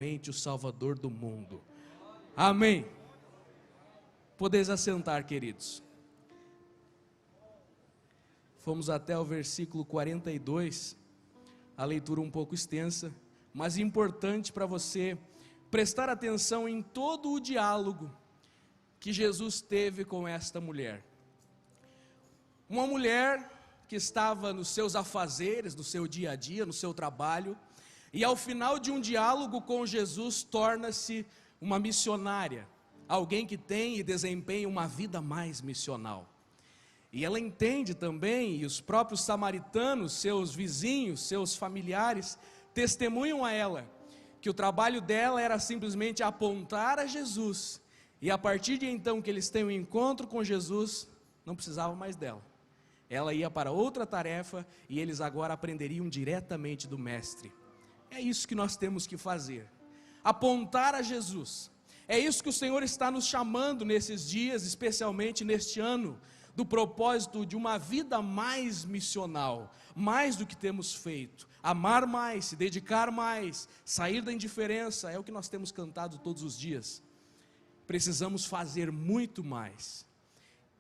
o Salvador do mundo. Amém. Podeis assentar, queridos. Fomos até o versículo 42, a leitura um pouco extensa, mas importante para você prestar atenção em todo o diálogo que Jesus teve com esta mulher. Uma mulher que estava nos seus afazeres, no seu dia a dia, no seu trabalho, e ao final de um diálogo com Jesus, torna-se uma missionária, alguém que tem e desempenha uma vida mais missional. E ela entende também, e os próprios samaritanos, seus vizinhos, seus familiares, testemunham a ela, que o trabalho dela era simplesmente apontar a Jesus, e a partir de então que eles têm um encontro com Jesus, não precisavam mais dela. Ela ia para outra tarefa, e eles agora aprenderiam diretamente do Mestre. É isso que nós temos que fazer, apontar a Jesus. É isso que o Senhor está nos chamando nesses dias, especialmente neste ano, do propósito de uma vida mais missional, mais do que temos feito, amar mais, se dedicar mais, sair da indiferença, é o que nós temos cantado todos os dias. Precisamos fazer muito mais.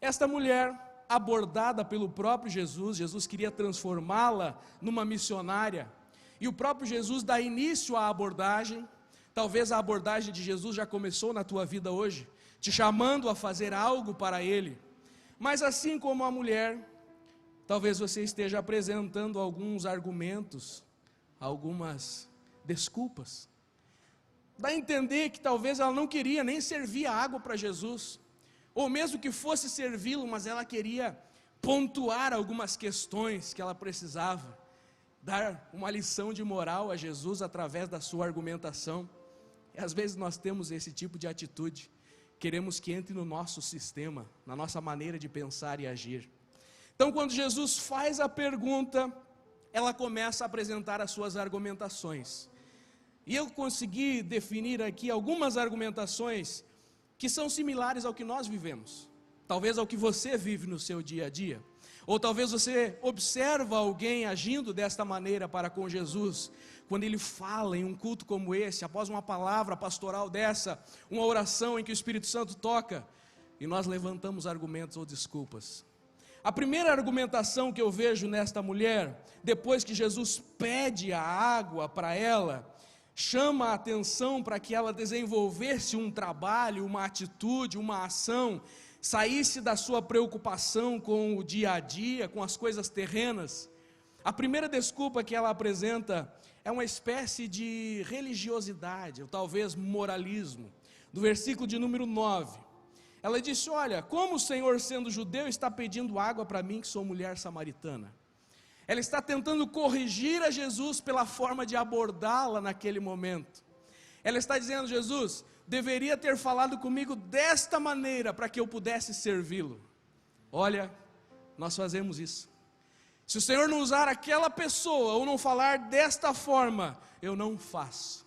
Esta mulher, abordada pelo próprio Jesus, Jesus queria transformá-la numa missionária, e o próprio Jesus dá início à abordagem. Talvez a abordagem de Jesus já começou na tua vida hoje, te chamando a fazer algo para Ele. Mas assim como a mulher, talvez você esteja apresentando alguns argumentos, algumas desculpas. Dá a entender que talvez ela não queria nem servir a água para Jesus, ou mesmo que fosse servi-lo, mas ela queria pontuar algumas questões que ela precisava, dar uma lição de moral a Jesus através da sua argumentação. E às vezes nós temos esse tipo de atitude, queremos que entre no nosso sistema, na nossa maneira de pensar e agir. Então, quando Jesus faz a pergunta, ela começa a apresentar as suas argumentações. E eu consegui definir aqui algumas argumentações que são similares ao que nós vivemos, talvez ao que você vive no seu dia a dia. Ou talvez você observa alguém agindo desta maneira para com Jesus, quando ele fala em um culto como esse, após uma palavra pastoral dessa, uma oração em que o Espírito Santo toca, e nós levantamos argumentos ou desculpas. A primeira argumentação que eu vejo nesta mulher, depois que Jesus pede a água para ela, chama a atenção para que ela desenvolvesse um trabalho, uma atitude, uma ação, saísse da sua preocupação com o dia a dia, com as coisas terrenas. A primeira desculpa que ela apresenta é uma espécie de religiosidade, ou talvez moralismo. Do versículo de número 9, ela disse: olha, como o Senhor, sendo judeu, está pedindo água para mim, que sou mulher samaritana? Ela está tentando corrigir a Jesus pela forma de abordá-la naquele momento. Ela está dizendo: Jesus, deveria ter falado comigo desta maneira para que eu pudesse servi-lo. Olha, nós fazemos isso. Se o Senhor não usar aquela pessoa ou não falar desta forma, eu não faço.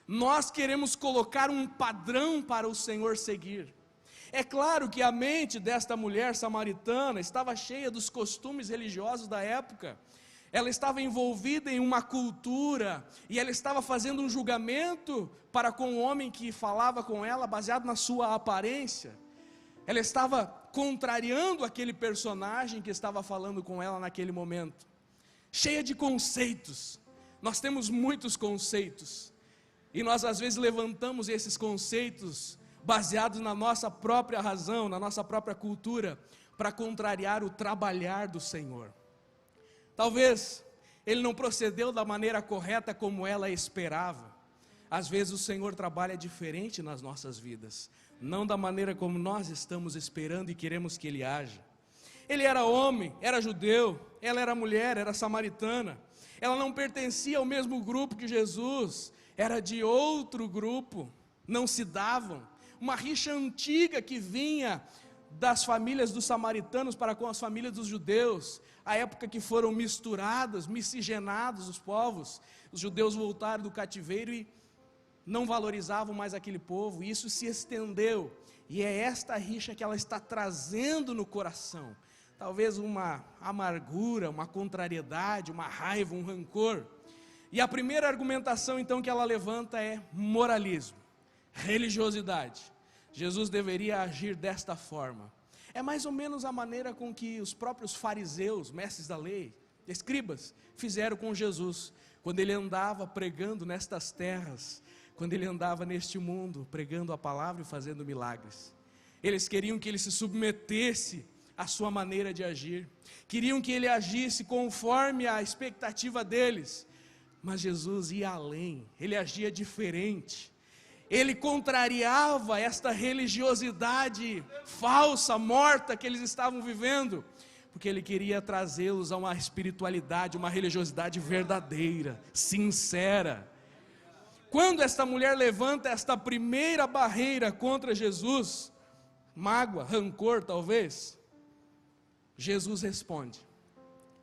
Nós queremos colocar um padrão para o Senhor seguir. É claro que a mente desta mulher samaritana estava cheia dos costumes religiosos da época. Ela estava envolvida em uma cultura, e ela estava fazendo um julgamento para com o homem que falava com ela, baseado na sua aparência. Ela estava contrariando aquele personagem que estava falando com ela naquele momento. Cheia de conceitos. Nós temos muitos conceitos, e nós às vezes levantamos esses conceitos baseados na nossa própria razão, na nossa própria cultura, para contrariar o trabalhar do Senhor. Talvez ele não procedeu da maneira correta como ela esperava. Às vezes o Senhor trabalha diferente nas nossas vidas, não da maneira como nós estamos esperando e queremos que Ele haja. Ele era homem, era judeu, ela era mulher, era samaritana. Ela não pertencia ao mesmo grupo que Jesus, era de outro grupo, não se davam. Uma rixa antiga que vinha das famílias dos samaritanos para com as famílias dos judeus, a época que foram misturadas, miscigenados os povos. Os judeus voltaram do cativeiro e não valorizavam mais aquele povo, e isso se estendeu, e é esta rixa que ela está trazendo no coração, talvez uma amargura, uma contrariedade, uma raiva, um rancor. E a primeira argumentação então que ela levanta é moralismo, religiosidade. Jesus deveria agir desta forma. É mais ou menos a maneira com que os próprios fariseus, mestres da lei, escribas, fizeram com Jesus, quando ele andava pregando nestas terras, quando ele andava neste mundo, pregando a palavra e fazendo milagres. Eles queriam que ele se submetesse à sua maneira de agir, queriam que ele agisse conforme a expectativa deles, mas Jesus ia além, ele agia diferente. Ele contrariava esta religiosidade falsa, morta que eles estavam vivendo, porque ele queria trazê-los a uma espiritualidade, uma religiosidade verdadeira, sincera. Quando esta mulher levanta esta primeira barreira contra Jesus, mágoa, rancor talvez, Jesus responde.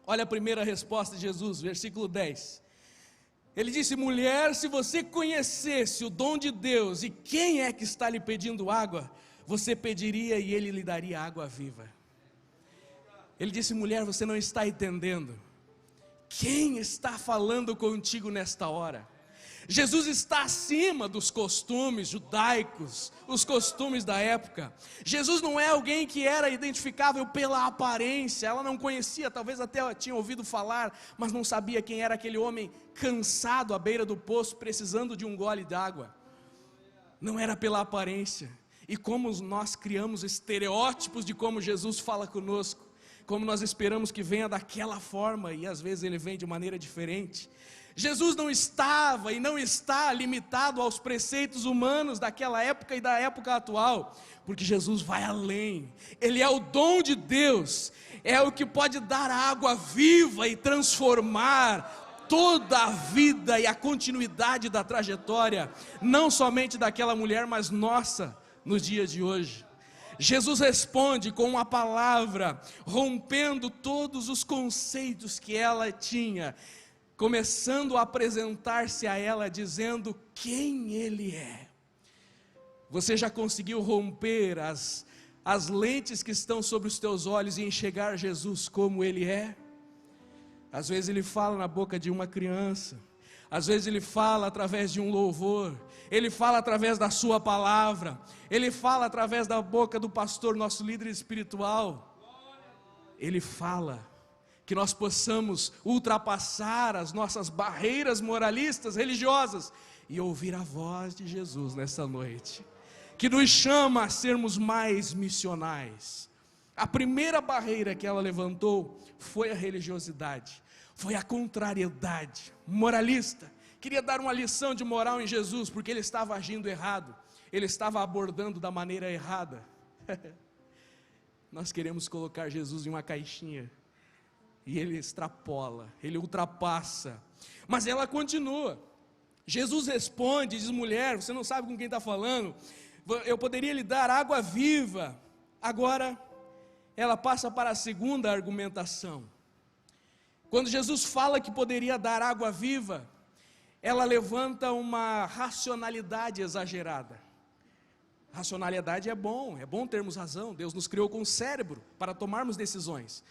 Olha a primeira resposta de Jesus, versículo 10. Ele disse: mulher, se você conhecesse o dom de Deus e quem é que está lhe pedindo água, você pediria e ele lhe daria água viva. Ele disse: mulher, você não está entendendo. Quem está falando contigo nesta hora? Jesus está acima dos costumes judaicos, os costumes da época. Jesus não é alguém que era identificável pela aparência. Ela não conhecia, talvez até tinha ouvido falar, mas não sabia quem era aquele homem cansado à beira do poço, precisando de um gole d'água. Não era pela aparência. E como nós criamos estereótipos de como Jesus fala conosco, como nós esperamos que venha daquela forma, e às vezes ele vem de maneira diferente. Jesus não estava e não está limitado aos preceitos humanos daquela época e da época atual, porque Jesus vai além. Ele é o dom de Deus, é o que pode dar água viva e transformar toda a vida e a continuidade da trajetória, não somente daquela mulher, mas nossa, nos dias de hoje. Jesus responde com uma palavra, rompendo todos os conceitos que ela tinha, começando a apresentar-se a ela, dizendo quem ele é. Você já conseguiu romper as lentes que estão sobre os teus olhos e enxergar Jesus como ele é? Às vezes ele fala na boca de uma criança, às vezes ele fala através de um louvor, ele fala através da sua palavra, ele fala através da boca do pastor, nosso líder espiritual. Ele fala. Que nós possamos ultrapassar as nossas barreiras moralistas, religiosas, e ouvir a voz de Jesus nessa noite, que nos chama a sermos mais missionais. A primeira barreira que ela levantou foi a religiosidade, foi a contrariedade moralista. Queria dar uma lição de moral em Jesus, porque ele estava agindo errado, ele estava abordando da maneira errada. Nós queremos colocar Jesus em uma caixinha, e ele extrapola, ele ultrapassa, mas ela continua. Jesus responde, diz: mulher, você não sabe com quem está falando, eu poderia lhe dar água viva. Agora, ela passa para a segunda argumentação. Quando Jesus fala que poderia dar água viva, ela levanta uma racionalidade exagerada. Racionalidade é bom termos razão, Deus nos criou com um cérebro para tomarmos decisões.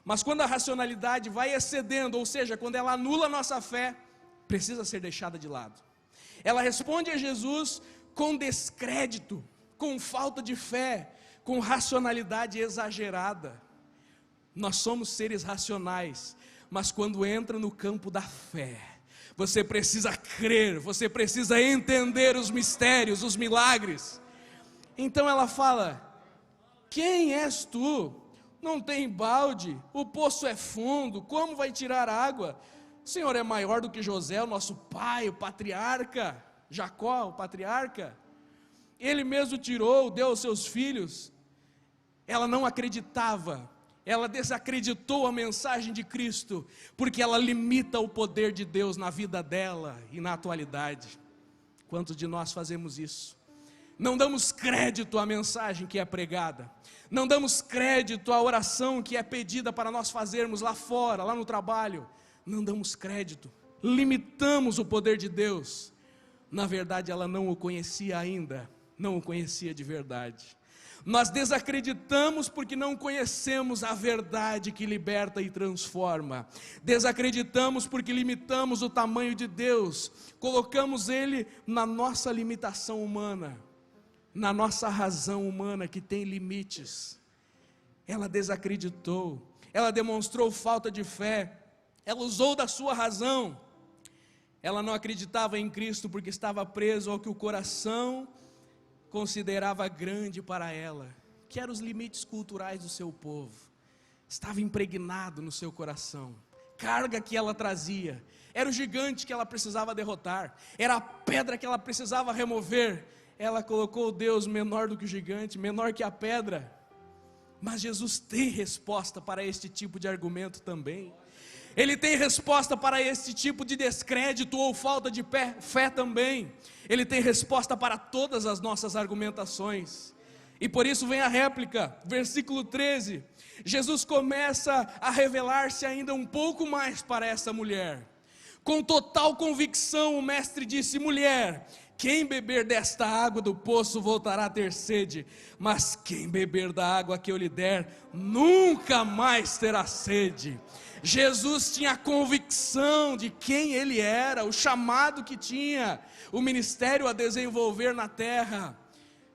Mas quando a racionalidade vai excedendo, ou seja, quando ela anula a nossa fé, precisa ser deixada de lado. Ela responde a Jesus com descrédito, com falta de fé, com racionalidade exagerada. Nós somos seres racionais, mas quando entra no campo da fé, você precisa crer, você precisa entender os mistérios, os milagres. Então ela fala: quem és tu? Não tem balde, o poço é fundo, como vai tirar água? O Senhor é maior do que José, o nosso pai, o patriarca, Jacó, o patriarca. Ele mesmo tirou, deu aos seus filhos. Ela não acreditava, ela desacreditou a mensagem de Cristo, porque ela limita o poder de Deus na vida dela e na atualidade. Quantos de nós fazemos isso? Não damos crédito à mensagem que é pregada, não damos crédito à oração que é pedida para nós fazermos lá fora, lá no trabalho, não damos crédito, limitamos o poder de Deus. Na verdade ela não o conhecia ainda, não o conhecia de verdade. Nós desacreditamos porque não conhecemos a verdade que liberta e transforma. Desacreditamos porque limitamos o tamanho de Deus. Colocamos Ele na nossa limitação humana, na nossa razão humana que tem limites. Ela desacreditou, ela demonstrou falta de fé, ela usou da sua razão. Ela não acreditava em Cristo porque estava preso ao que o coração considerava grande para ela, que eram os limites culturais do seu povo. Estava impregnado no seu coração, carga que ela trazia, era o gigante que ela precisava derrotar, era a pedra que ela precisava remover. Ela colocou Deus menor do que o gigante, menor que a pedra. Mas Jesus tem resposta para este tipo de argumento também. Ele tem resposta para esse tipo de descrédito ou falta de fé também. Ele tem resposta para todas as nossas argumentações. E por isso vem a réplica, versículo 13. Jesus começa a revelar-se ainda um pouco mais para essa mulher. Com total convicção o mestre disse: mulher, quem beber desta água do poço voltará a ter sede, mas quem beber da água que eu lhe der, nunca mais terá sede. Jesus tinha a convicção de quem ele era, o chamado que tinha, o ministério a desenvolver na terra.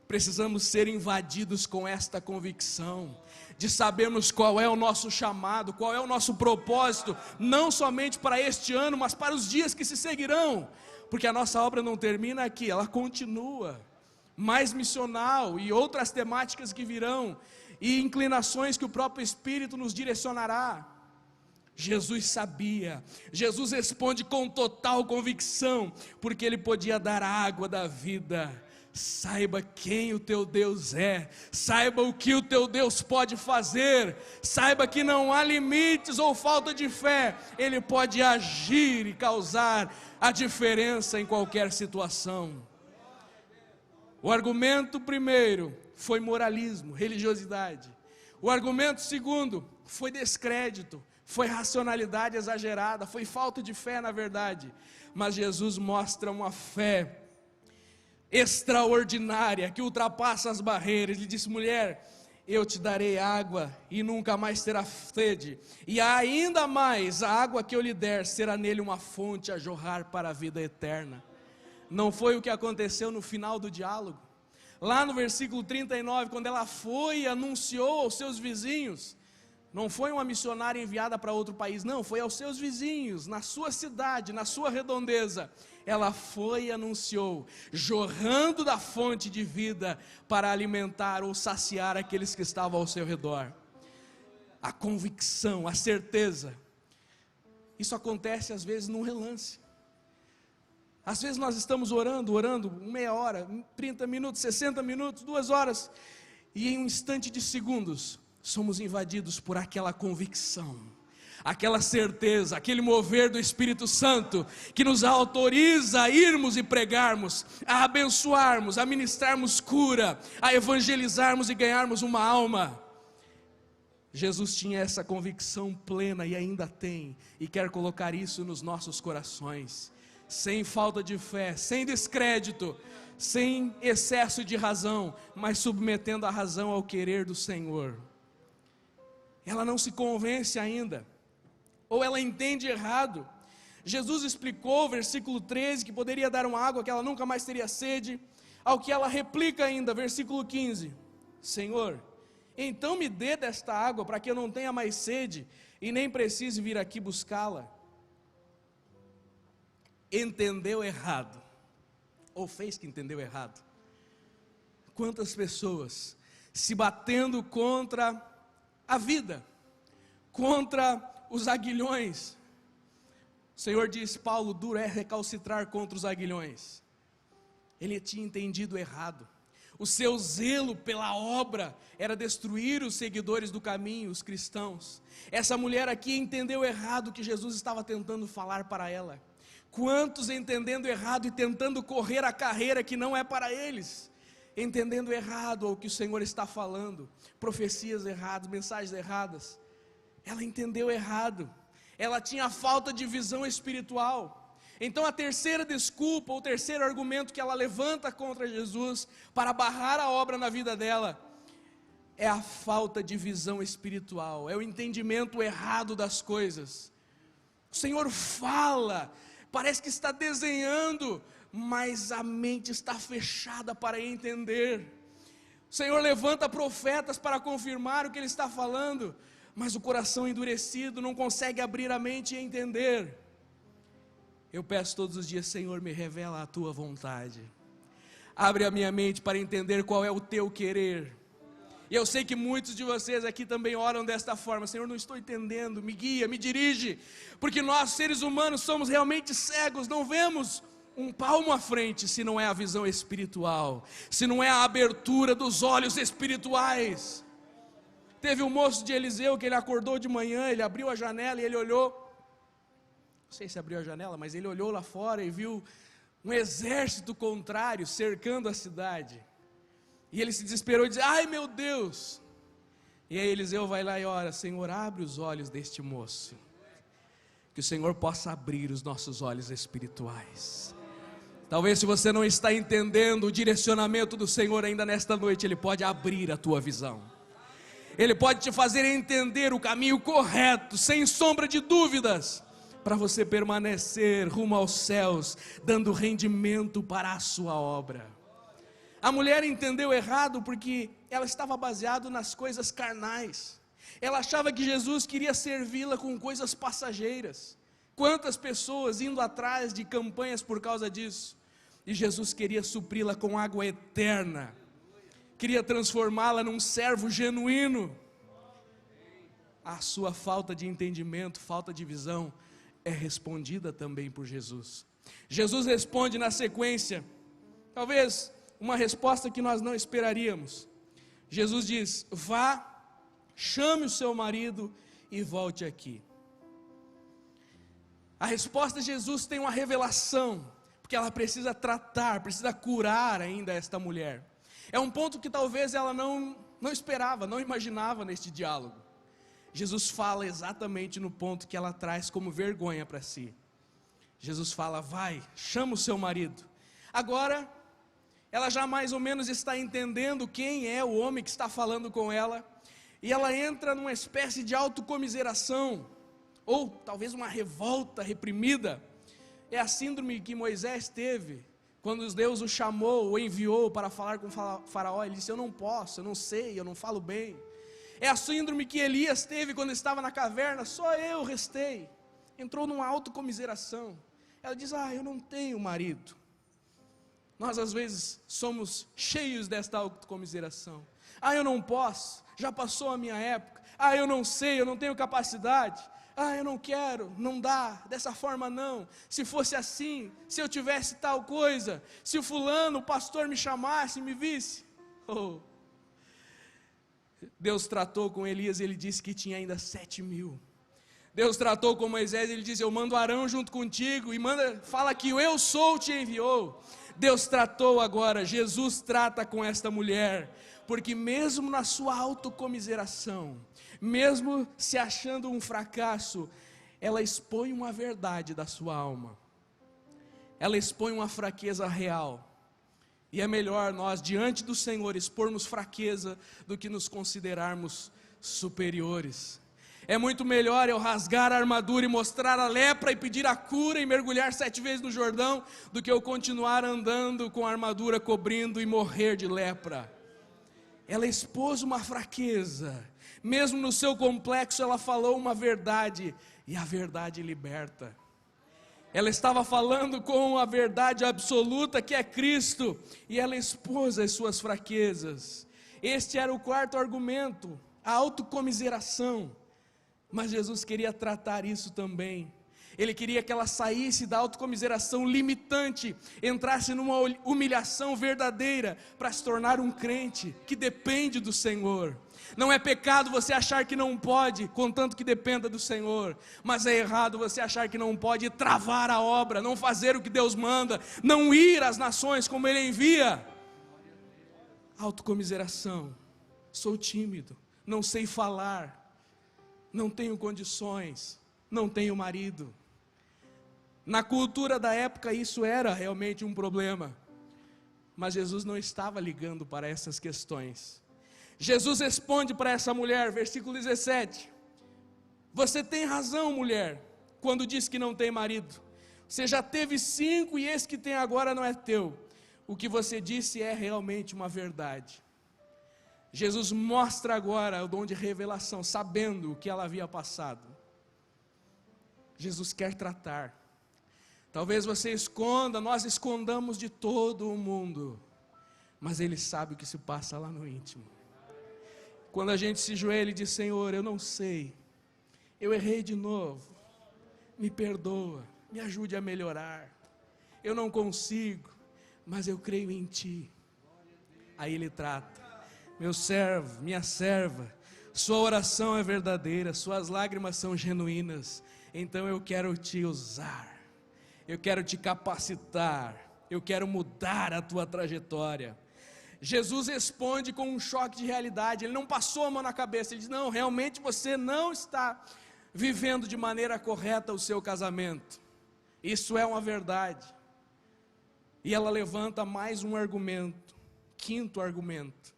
Precisamos ser invadidos com esta convicção, de sabermos qual é o nosso chamado, qual é o nosso propósito, não somente para este ano, mas para os dias que se seguirão, porque a nossa obra não termina aqui, ela continua, mais missional e outras temáticas que virão, e inclinações que o próprio Espírito nos direcionará. Jesus sabia, Jesus responde com total convicção, porque ele podia dar a água da vida. Saiba quem o teu Deus é, saiba o que o teu Deus pode fazer, saiba que não há limites ou falta de fé, Ele pode agir e causar a diferença em qualquer situação. O argumento primeiro foi moralismo, religiosidade. O argumento segundo foi descrédito, foi racionalidade exagerada, foi falta de fé na verdade. Mas Jesus mostra uma fé extraordinária, que ultrapassa as barreiras. Ele disse: mulher, eu te darei água e nunca mais terá sede, e ainda mais, a água que eu lhe der será nele uma fonte a jorrar para a vida eterna. Não foi o que aconteceu no final do diálogo? Lá no versículo 39, quando ela foi e anunciou aos seus vizinhos, não foi uma missionária enviada para outro país, não, foi aos seus vizinhos, na sua cidade, na sua redondeza. Ela foi e anunciou, jorrando da fonte de vida para alimentar ou saciar aqueles que estavam ao seu redor. A convicção, a certeza. Isso acontece às vezes num relance. Às vezes nós estamos orando, meia hora, 30 minutos, 60 minutos, 2 horas, e em um instante de segundos, somos invadidos por aquela convicção, aquela certeza, aquele mover do Espírito Santo, que nos autoriza a irmos e pregarmos, a abençoarmos, a ministrarmos cura, a evangelizarmos e ganharmos uma alma. Jesus tinha essa convicção plena e ainda tem, e quer colocar isso nos nossos corações, sem falta de fé, sem descrédito, sem excesso de razão, mas submetendo a razão ao querer do Senhor. Ela não se convence ainda, ou ela entende errado. Jesus explicou, versículo 13, que poderia dar uma água que ela nunca mais teria sede, ao que ela replica ainda, versículo 15: Senhor, então me dê desta água para que eu não tenha mais sede e nem precise vir aqui buscá-la. Entendeu errado, ou fez que entendeu errado. Quantas pessoas se batendo contra a vida, contra os aguilhões. O Senhor diz: Paulo, duro é recalcitrar contra os aguilhões. Ele tinha entendido errado. O seu zelo pela obra era destruir os seguidores do caminho, os cristãos. Essa mulher aqui entendeu errado o que Jesus estava tentando falar para ela. Quantos entendendo errado e tentando correr a carreira que não é para eles, entendendo errado o que o Senhor está falando, profecias erradas, mensagens erradas. Ela entendeu errado, ela tinha falta de visão espiritual. Então a terceira desculpa, o terceiro argumento que ela levanta contra Jesus, para barrar a obra na vida dela, é a falta de visão espiritual, é o entendimento errado das coisas. O Senhor fala, parece que está desenhando, mas a mente está fechada para entender. O Senhor levanta profetas para confirmar o que Ele está falando, mas o coração endurecido não consegue abrir a mente e entender. Eu peço todos os dias: Senhor, me revela a Tua vontade, abre a minha mente para entender qual é o Teu querer. E eu sei que muitos de vocês aqui também oram desta forma: Senhor, não estou entendendo, me guia, me dirige, porque nós seres humanos somos realmente cegos, não vemos um palmo à frente se não é a visão espiritual, se não é a abertura dos olhos espirituais. Teve um moço de Eliseu que ele acordou de manhã, ele abriu a janela e ele olhou, não sei se abriu a janela, mas ele olhou lá fora e viu um exército contrário cercando a cidade, e ele se desesperou e disse: ai meu Deus! E aí Eliseu vai lá e ora: Senhor, abre os olhos deste moço, que o Senhor possa abrir os nossos olhos espirituais. Talvez, se você não está entendendo o direcionamento do Senhor ainda nesta noite, Ele pode abrir a tua visão, Ele pode te fazer entender o caminho correto, sem sombra de dúvidas, para você permanecer rumo aos céus, dando rendimento para a sua obra. A mulher entendeu errado porque ela estava baseada nas coisas carnais. Ela achava que Jesus queria servi-la com coisas passageiras. Quantas pessoas indo atrás de campanhas por causa disso? E Jesus queria supri-la com água eterna, queria transformá-la num servo genuíno. A sua falta de entendimento, falta de visão, é respondida também por Jesus. Jesus responde na sequência, talvez uma resposta que nós não esperaríamos. Jesus diz: vá, chame o seu marido e volte aqui. A resposta de Jesus tem uma revelação, porque ela precisa tratar, precisa curar ainda esta mulher. É um ponto que talvez ela não esperava, não imaginava neste diálogo. Jesus fala exatamente no ponto que ela traz como vergonha para si. Jesus fala: vai, chama o seu marido. Agora, ela já mais ou menos está entendendo quem é o homem que está falando com ela, e ela entra numa espécie de autocomiseração, ou talvez uma revolta reprimida. É a síndrome que Moisés teve, quando Deus o chamou, o enviou para falar com Faraó. Ele disse: eu não posso, eu não sei, eu não falo bem. É a síndrome que Elias teve quando estava na caverna: só eu restei. Entrou numa autocomiseração. Ela diz: eu não tenho marido. Nós às vezes somos cheios desta autocomiseração. Eu não posso, já passou a minha época. Eu não sei, eu não tenho capacidade. Eu não quero, não dá, dessa forma não. Se fosse assim, se eu tivesse tal coisa, se o fulano, o pastor me chamasse, me visse. Deus tratou com Elias e ele disse que tinha ainda 7.000. Deus tratou com Moisés e ele disse: eu mando Arão junto contigo, e fala que o eu sou te enviou. Deus tratou agora, Jesus trata com esta mulher, porque mesmo na sua autocomiseração, mesmo se achando um fracasso, ela expõe uma verdade da sua alma, ela expõe uma fraqueza real. E é melhor nós, diante do Senhor, expormos fraqueza do que nos considerarmos superiores. É muito melhor eu rasgar a armadura e mostrar a lepra e pedir a cura e mergulhar 7 vezes no Jordão, do que eu continuar andando com a armadura cobrindo e morrer de lepra. Ela expôs uma fraqueza, mesmo no seu complexo ela falou uma verdade, e a verdade liberta. Ela estava falando com a verdade absoluta, que é Cristo, e ela expôs as suas fraquezas. Este era o quarto argumento, a autocomiseração. Mas Jesus queria tratar isso também. Ele queria que ela saísse da autocomiseração limitante, entrasse numa humilhação verdadeira, para se tornar um crente que depende do Senhor. Não é pecado você achar que não pode, contanto que dependa do Senhor. Mas é errado você achar que não pode travar a obra, não fazer o que Deus manda, não ir às nações como Ele envia. Autocomiseração: sou tímido, não sei falar, não tenho condições, não tenho marido. Na cultura da época isso era realmente um problema, mas Jesus não estava ligando para essas questões. Jesus responde para essa mulher, versículo 17: você tem razão, mulher, quando diz que não tem marido. Você já teve 5 e esse que tem agora não é teu. O que você disse é realmente uma verdade. Jesus mostra agora o dom de revelação, sabendo o que ela havia passado. Jesus quer tratar. Talvez você esconda, nós escondamos de todo o mundo, mas Ele sabe o que se passa lá no íntimo. Quando a gente se joelha e diz: Senhor, eu não sei, eu errei de novo, me perdoa, me ajude a melhorar, eu não consigo, mas eu creio em Ti. Aí Ele trata: meu servo, minha serva, sua oração é verdadeira, suas lágrimas são genuínas, então eu quero te usar, eu quero te capacitar, eu quero mudar a tua trajetória. Jesus responde com um choque de realidade. Ele não passou a mão na cabeça, ele diz: não, realmente você não está vivendo de maneira correta o seu casamento, isso é uma verdade. E ela levanta mais um argumento, 5º argumento: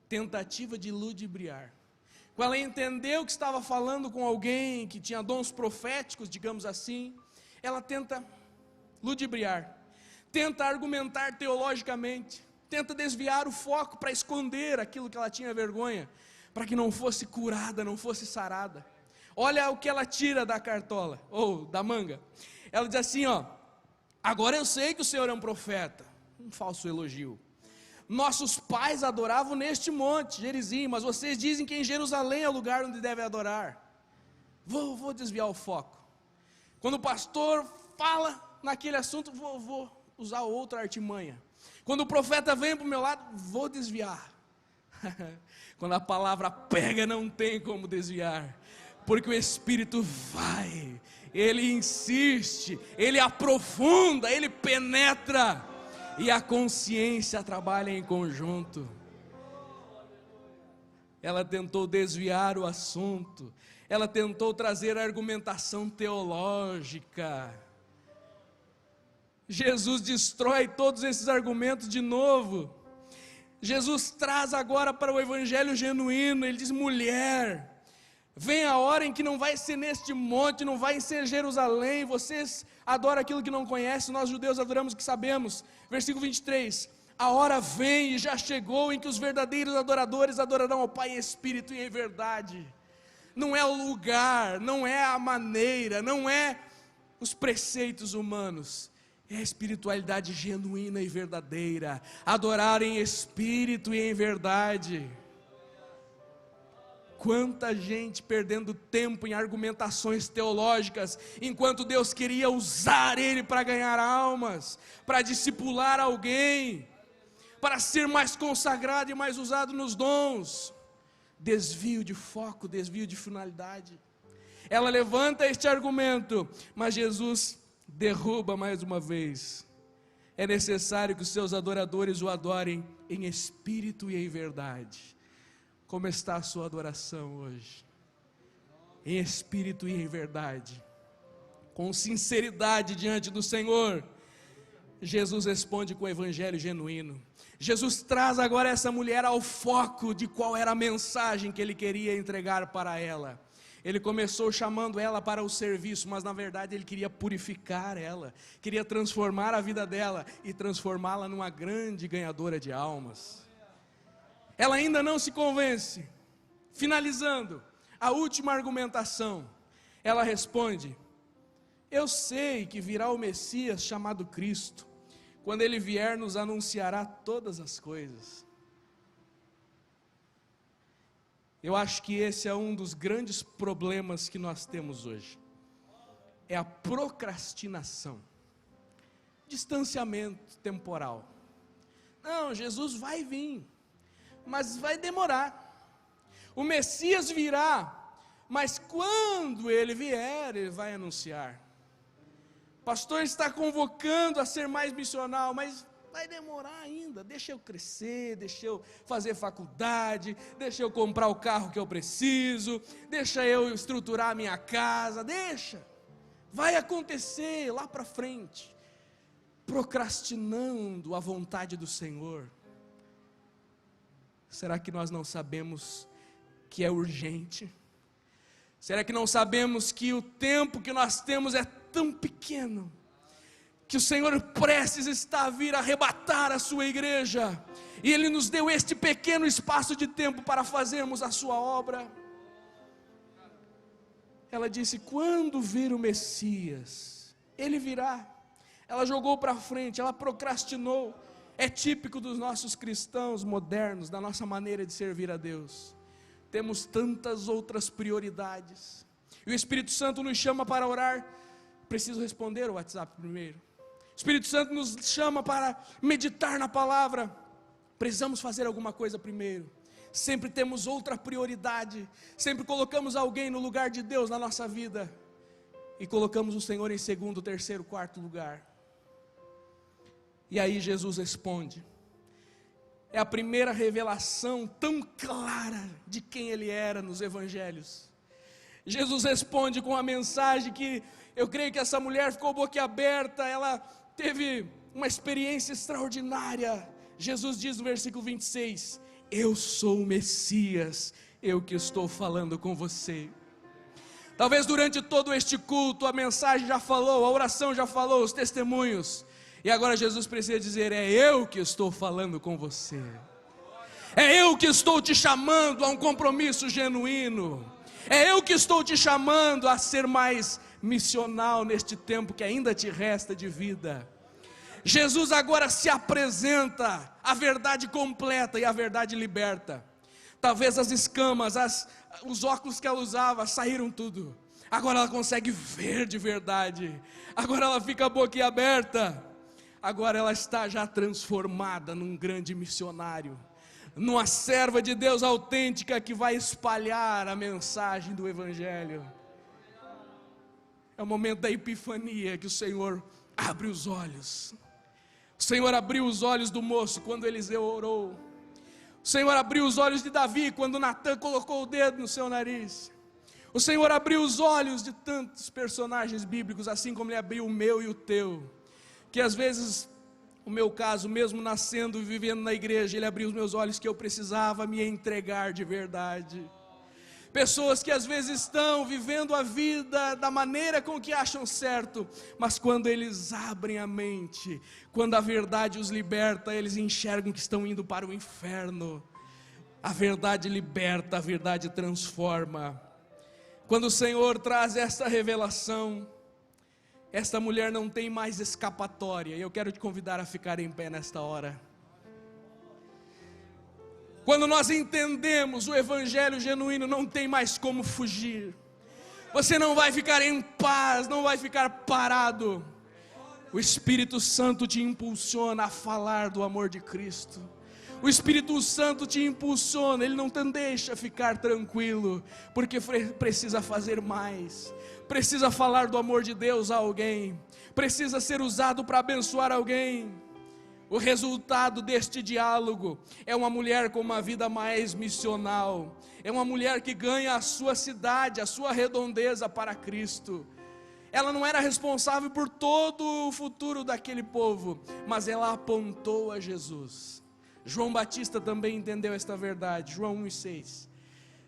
tentativa de ludibriar. Quando ela entendeu que estava falando com alguém que tinha dons proféticos, digamos assim, ela tenta ludibriar, tenta argumentar teologicamente, tenta desviar o foco para esconder aquilo que ela tinha vergonha, para que não fosse curada, não fosse sarada. Olha o que ela tira da cartola, ou da manga. Ela diz assim: agora eu sei que o Senhor é um profeta. Um falso elogio. Nossos pais adoravam neste monte, Gerizim, mas vocês dizem que em Jerusalém é o lugar onde devem adorar. Vou desviar o foco. Quando o pastor fala naquele assunto, vou usar outra artimanha. Quando o profeta vem para o meu lado, vou desviar. Quando a palavra pega, não tem como desviar, porque o Espírito vai, ele insiste, ele aprofunda, ele penetra, e a consciência trabalha em conjunto. Ela tentou desviar o assunto, ela tentou trazer argumentação teológica. Jesus destrói todos esses argumentos de novo. Jesus traz agora para o evangelho genuíno. Ele diz: mulher, vem a hora em que não vai ser neste monte, não vai ser em Jerusalém, vocês adoram aquilo que não conhecem, nós judeus adoramos o que sabemos. Versículo 23, a hora vem e já chegou em que os verdadeiros adoradores adorarão ao Pai em espírito e em verdade. Não é o lugar, não é a maneira, não é os preceitos humanos, é a espiritualidade genuína e verdadeira, adorar em espírito e em verdade. Quanta gente perdendo tempo em argumentações teológicas, enquanto Deus queria usar ele para ganhar almas, para discipular alguém, para ser mais consagrado e mais usado nos dons. Desvio de foco, desvio de finalidade. Ela levanta este argumento, mas Jesus derruba mais uma vez. É necessário que os seus adoradores o adorem em espírito e em verdade. Como está a sua adoração hoje? Em espírito e em verdade, com sinceridade diante do Senhor. Jesus responde com o evangelho genuíno. Jesus traz agora essa mulher ao foco de qual era a mensagem que ele queria entregar para ela. Ele começou chamando ela para o serviço, mas na verdade ele queria purificar ela, queria transformar a vida dela e transformá-la numa grande ganhadora de almas. Ela ainda não se convence. Finalizando a última argumentação, ela responde: eu sei que virá o Messias chamado Cristo. Quando ele vier, nos anunciará todas as coisas. Eu acho que esse é um dos grandes problemas que nós temos hoje. É a procrastinação, distanciamento temporal. Não, Jesus vai vir, mas vai demorar. O Messias virá, mas quando ele vier, ele vai anunciar. O pastor está convocando a ser mais missional, mas vai demorar ainda. Deixa eu crescer, deixa eu fazer faculdade, deixa eu comprar o carro que eu preciso, deixa eu estruturar a minha casa, deixa. Vai acontecer lá para frente. Procrastinando a vontade do Senhor. Será que nós não sabemos que é urgente? Será que não sabemos que o tempo que nós temos é tão pequeno, que o Senhor prestes está a vir arrebatar a sua igreja, e Ele nos deu este pequeno espaço de tempo para fazermos a sua obra? Ela disse: quando vir o Messias, Ele virá. Ela jogou para frente, ela procrastinou. É típico dos nossos cristãos modernos, da nossa maneira de servir a Deus. Temos tantas outras prioridades, e o Espírito Santo nos chama para orar. Preciso responder o WhatsApp primeiro. O Espírito Santo nos chama para meditar na palavra. Precisamos fazer alguma coisa primeiro. Sempre temos outra prioridade. Sempre colocamos alguém no lugar de Deus na nossa vida, e colocamos o Senhor em segundo, terceiro, quarto lugar. E aí Jesus responde. É a primeira revelação tão clara de quem Ele era nos evangelhos. Jesus responde com uma mensagem que eu creio que essa mulher ficou boquiaberta. Ela teve uma experiência extraordinária. Jesus diz no versículo 26: eu sou o Messias, eu que estou falando com você. Talvez durante todo este culto a mensagem já falou, a oração já falou, os testemunhos, e agora Jesus precisa dizer: é eu que estou falando com você, é eu que estou te chamando a um compromisso genuíno, é eu que estou te chamando a ser mais missional neste tempo que ainda te resta de vida. Jesus agora se apresenta a verdade completa e a verdade liberta. Talvez as escamas, os óculos que ela usava saíram tudo. Agora ela consegue ver de verdade. Agora ela fica boquiaberta. Agora ela está já transformada num grande missionário, numa serva de Deus autêntica que vai espalhar a mensagem do Evangelho. É o momento da epifania que o Senhor abre os olhos. O Senhor abriu os olhos do moço quando Eliseu orou. O Senhor abriu os olhos de Davi quando Natã colocou o dedo no seu nariz. O Senhor abriu os olhos de tantos personagens bíblicos, assim como Ele abriu o meu e o teu. Que às vezes, o meu caso, mesmo nascendo e vivendo na igreja, Ele abriu os meus olhos que eu precisava me entregar de verdade. Pessoas que às vezes estão vivendo a vida da maneira com que acham certo, mas quando eles abrem a mente, quando a verdade os liberta, eles enxergam que estão indo para o inferno. A verdade liberta, a verdade transforma. Quando o Senhor traz esta revelação, esta mulher não tem mais escapatória. E eu quero te convidar a ficar em pé nesta hora. Quando nós entendemos o Evangelho genuíno, não tem mais como fugir. Você não vai ficar em paz, não vai ficar parado. O Espírito Santo te impulsiona a falar do amor de Cristo. O Espírito Santo te impulsiona, Ele não te deixa ficar tranquilo, porque precisa fazer mais. Precisa falar do amor de Deus a alguém. Precisa ser usado para abençoar alguém. O resultado deste diálogo é uma mulher com uma vida mais missional. É uma mulher que ganha a sua cidade, a sua redondeza para Cristo. Ela não era responsável por todo o futuro daquele povo, mas ela apontou a Jesus. João Batista também entendeu esta verdade. João 1,6.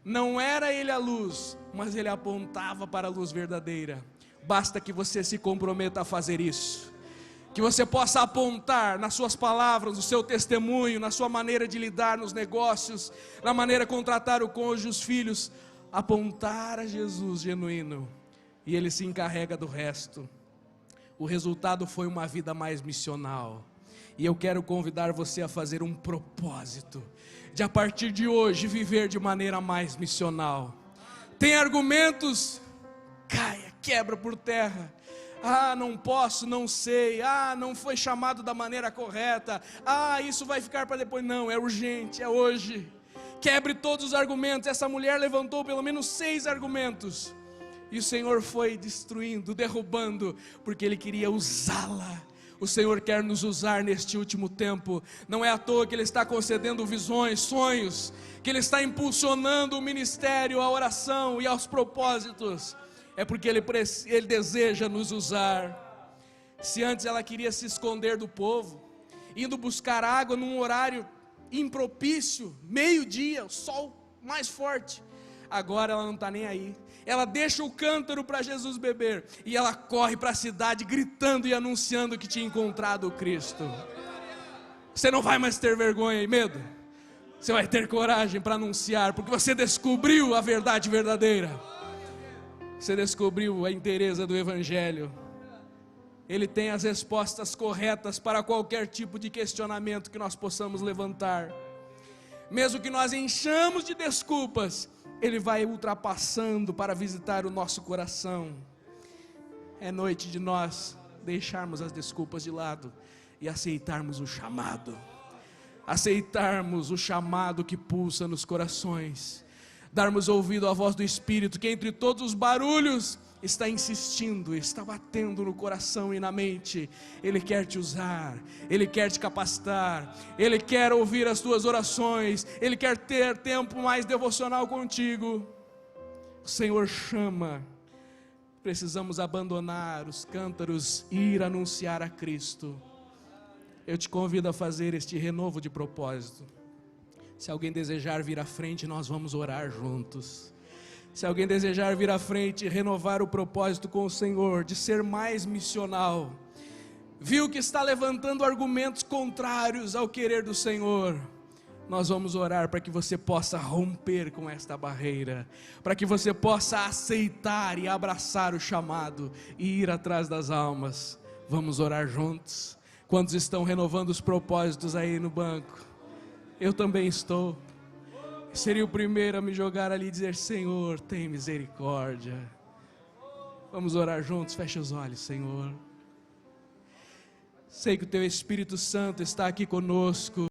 Não era ele a luz, mas ele apontava para a luz verdadeira. Basta que você se comprometa a fazer isso. Que você possa apontar nas suas palavras, no seu testemunho, na sua maneira de lidar nos negócios, na maneira de contratar o cônjuge, os filhos, apontar a Jesus genuíno, e Ele se encarrega do resto. O resultado foi uma vida mais missional, e eu quero convidar você a fazer um propósito, de a partir de hoje viver de maneira mais missional. Tem argumentos? Caia, quebra por terra. Ah, não posso, não sei. Ah, não foi chamado da maneira correta. Ah, isso vai ficar para depois. Não, é urgente, é hoje. Quebre todos os argumentos. Essa mulher levantou pelo menos 6 argumentos, e o Senhor foi destruindo, derrubando, porque Ele queria usá-la. O Senhor quer nos usar neste último tempo. Não é à toa que Ele está concedendo visões, sonhos, que Ele está impulsionando o ministério, a oração e aos propósitos. É porque Ele deseja nos usar. Se antes ela queria se esconder do povo, indo buscar água num horário impropício, meio-dia, o sol mais forte. Agora ela não está nem aí. Ela deixa o cântaro para Jesus beber e ela corre para a cidade gritando e anunciando que tinha encontrado o Cristo. Você não vai mais ter vergonha e medo. Você vai ter coragem para anunciar, porque você descobriu a verdade verdadeira. Você descobriu a inteireza do Evangelho. Ele tem as respostas corretas para qualquer tipo de questionamento que nós possamos levantar. Mesmo que nós enchamos de desculpas, Ele vai ultrapassando para visitar o nosso coração. É noite de nós deixarmos as desculpas de lado e aceitarmos o chamado. Aceitarmos o chamado que pulsa nos corações. Darmos ouvido à voz do Espírito, que entre todos os barulhos está insistindo, está batendo no coração e na mente. Ele quer te usar, Ele quer te capacitar, Ele quer ouvir as tuas orações, Ele quer ter tempo mais devocional contigo. O Senhor chama. Precisamos abandonar os cântaros e ir anunciar a Cristo. Eu te convido a fazer este renovo de propósito. Se alguém desejar vir à frente, nós vamos orar juntos. Se alguém desejar vir à frente e renovar o propósito com o Senhor, de ser mais missional, viu que está levantando argumentos contrários ao querer do Senhor, nós vamos orar para que você possa romper com esta barreira, para que você possa aceitar e abraçar o chamado e ir atrás das almas. Vamos orar juntos. Quantos estão renovando os propósitos aí no banco? Eu também estou. Seria o primeiro a me jogar ali e dizer: Senhor, tem misericórdia. Vamos orar juntos, feche os olhos, Senhor. Sei que o Teu Espírito Santo está aqui conosco.